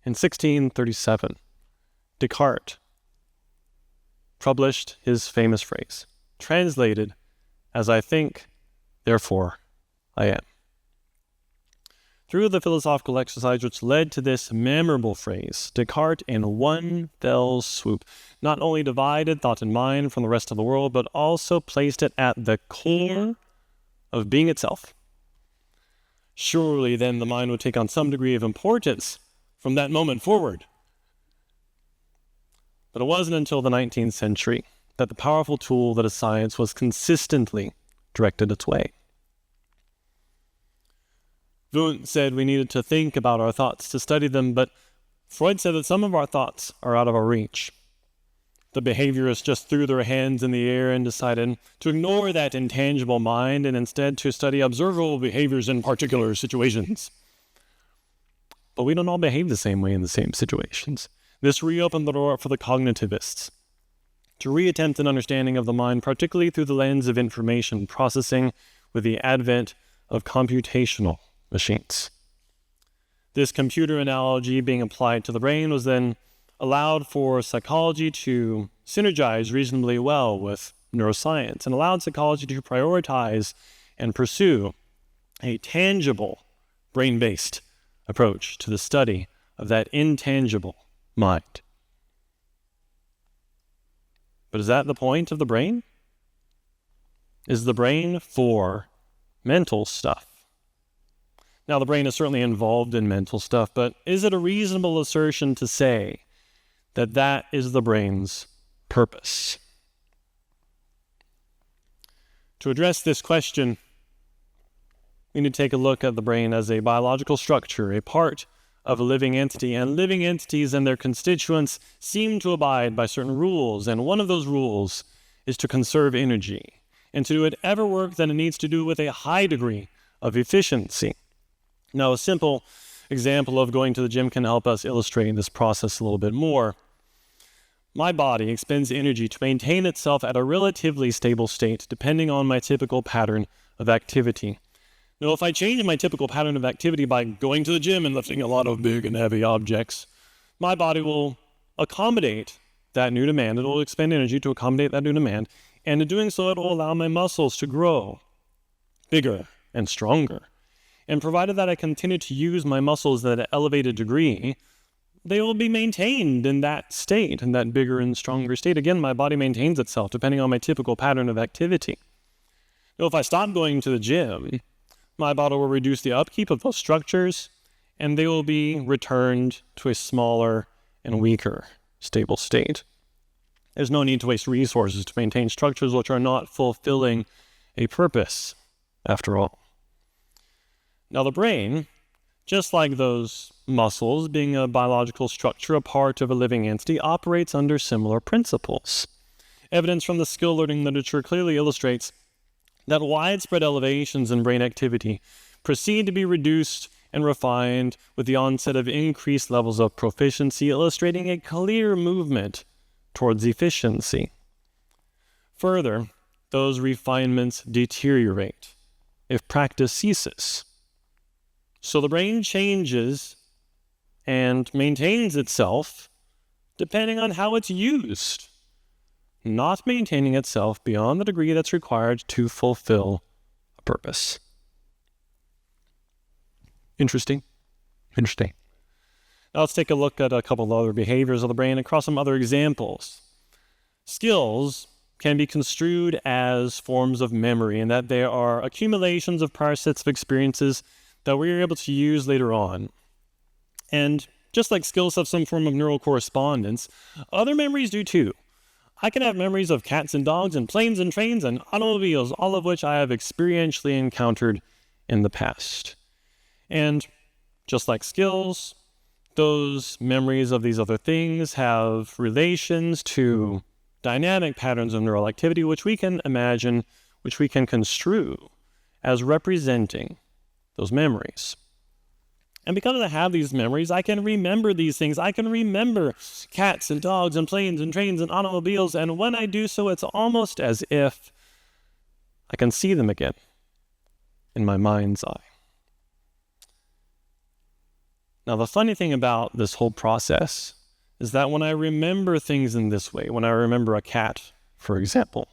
in 1637, Descartes published his famous phrase, translated as I think, therefore I am. Through the philosophical exercise which led to this memorable phrase, Descartes, in one fell swoop, not only divided thought and mind from the rest of the world, but also placed it at the core of being itself. Surely then the mind would take on some degree of importance from that moment forward. But it wasn't until the 19th century that the powerful tool that is science was consistently directed its way. Wundt said we needed to think about our thoughts to study them, but Freud said that some of our thoughts are out of our reach. The behaviorists just threw their hands in the air and decided to ignore that intangible mind and instead to study observable behaviors in particular situations. But we don't all behave the same way in the same situations. This reopened the door for the cognitivists to reattempt an understanding of the mind, particularly through the lens of information processing with the advent of computational machines. This computer analogy being applied to the brain was then allowed for psychology to synergize reasonably well with neuroscience and allowed psychology to prioritize and pursue a tangible, brain-based approach to the study of that intangible mind. But is that the point of the brain? Is the brain for mental stuff? Now, the brain is certainly involved in mental stuff, but is it a reasonable assertion to say that that is the brain's purpose? To address this question, we need to take a look at the brain as a biological structure, a part of a living entity, and living entities and their constituents seem to abide by certain rules, and one of those rules is to conserve energy, and to do whatever work that it needs to do with a high degree of efficiency. Now, a simple example of going to the gym can help us illustrate this process a little bit more. My body expends energy to maintain itself at a relatively stable state, depending on my typical pattern of activity. Now, if I change my typical pattern of activity by going to the gym and lifting a lot of big and heavy objects, my body will accommodate that new demand. It will expend energy to accommodate that new demand, and in doing so, it will allow my muscles to grow bigger and stronger. And provided that I continue to use my muscles at an elevated degree, they will be maintained in that state, in that bigger and stronger state. Again, my body maintains itself depending on my typical pattern of activity. Now, if I stop going to the gym, my body will reduce the upkeep of those structures, and they will be returned to a smaller and weaker stable state. There's no need to waste resources to maintain structures which are not fulfilling a purpose, after all. Now, the brain, just like those muscles, being a biological structure, a part of a living entity, operates under similar principles. Evidence from the skill learning literature clearly illustrates that widespread elevations in brain activity proceed to be reduced and refined with the onset of increased levels of proficiency, illustrating a clear movement towards efficiency. Further, those refinements deteriorate if practice ceases. So the brain changes and maintains itself depending on how it's used, not maintaining itself beyond the degree that's required to fulfill a purpose. Interesting. Now let's take a look at a couple of other behaviors of the brain across some other examples. Skills can be construed as forms of memory, in that they are accumulations of prior sets of experiences that we are able to use later on. And just like skills have some form of neural correspondence, other memories do too. I can have memories of cats and dogs and planes and trains and automobiles, all of which I have experientially encountered in the past. And just like skills, those memories of these other things have relations to dynamic patterns of neural activity, which we can imagine, which we can construe as representing those memories. And because I have these memories, I can remember these things. I can remember cats and dogs and planes and trains and automobiles, and when I do so, it's almost as if I can see them again in my mind's eye. Now, the funny thing about this whole process is that when I remember things in this way, when I remember a cat, for example,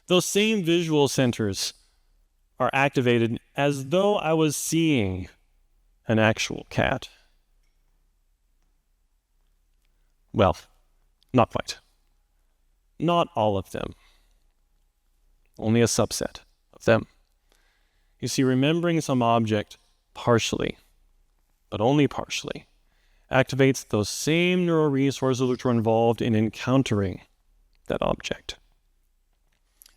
those same visual centers are activated as though I was seeing an actual cat. Well, not quite. Not all of them. Only a subset of them. You see, remembering some object partially, but only partially, activates those same neural resources which were involved in encountering that object.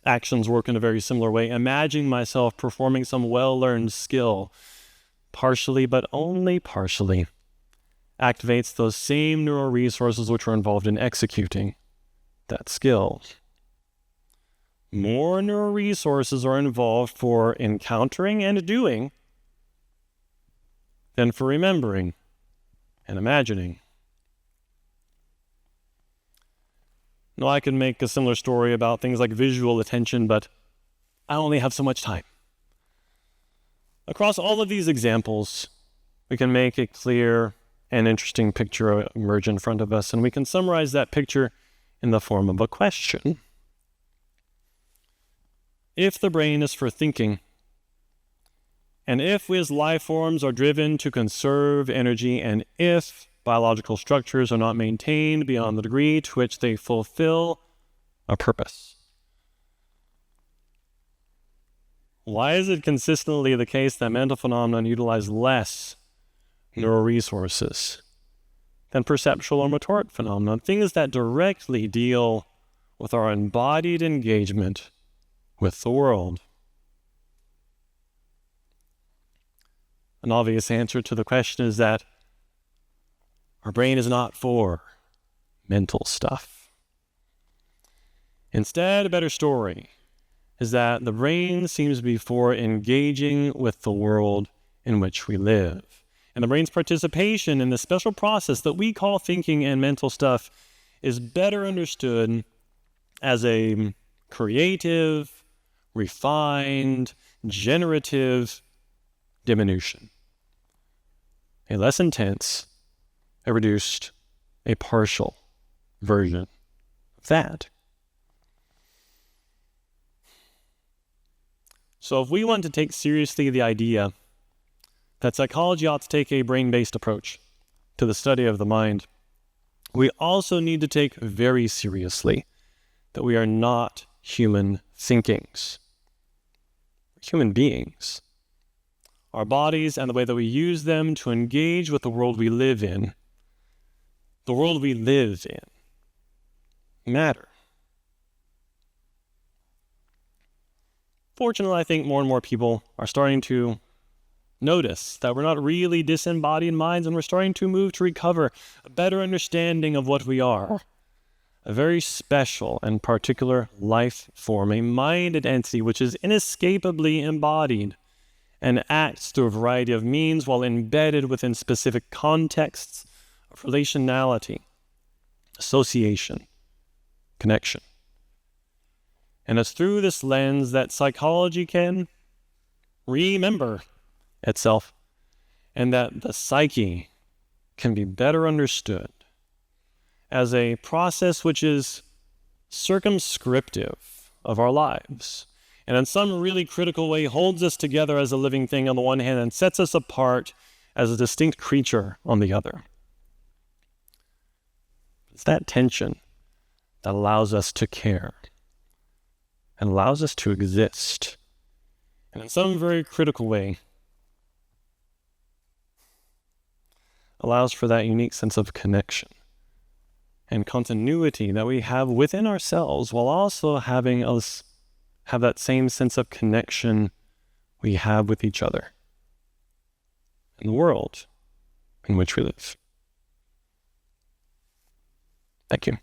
Actions work in a very similar way. Imagining myself performing some well-learned skill, partially but only partially, activates those same neural resources which were involved in executing that skill. More neural resources are involved for encountering and doing than for remembering and imagining. Now, I can make a similar story about things like visual attention, but I only have so much time. Across all of these examples, we can make a clear and interesting picture emerge in front of us, and we can summarize that picture in the form of a question. If the brain is for thinking, and if we as life forms are driven to conserve energy, and if biological structures are not maintained beyond the degree to which they fulfill a purpose, why is it consistently the case that mental phenomena utilize less neural resources than perceptual or motoric phenomena, things that directly deal with our embodied engagement with the world? An obvious answer to the question is that our brain is not for mental stuff. Instead, a better story is that the brain seems to be for engaging with the world in which we live. And the brain's participation in the special process that we call thinking and mental stuff is better understood as a creative, refined, generative diminution. A less intense, a reduced, a partial version of that. So if we want to take seriously the idea that psychology ought to take a brain-based approach to the study of the mind, we also need to take very seriously that we are not human thinkings. We're human beings. Our bodies and the way that we use them to engage with the world we live in, the world we live in, matter. Fortunately, I think more and more people are starting to notice that we're not really disembodied minds, and we're starting to move to recover a better understanding of what we are. A very special and particular life form, a minded entity which is inescapably embodied and acts through a variety of means while embedded within specific contexts of relationality, association, connection. And it's through this lens that psychology can remember itself, and that the psyche can be better understood as a process which is circumscriptive of our lives, and in some really critical way holds us together as a living thing on the one hand and sets us apart as a distinct creature on the other. It's that tension that allows us to care and allows us to exist, and in some very critical way allows for that unique sense of connection and continuity that we have within ourselves, while also having us have that same sense of connection we have with each other and the world in which we live. Thank you.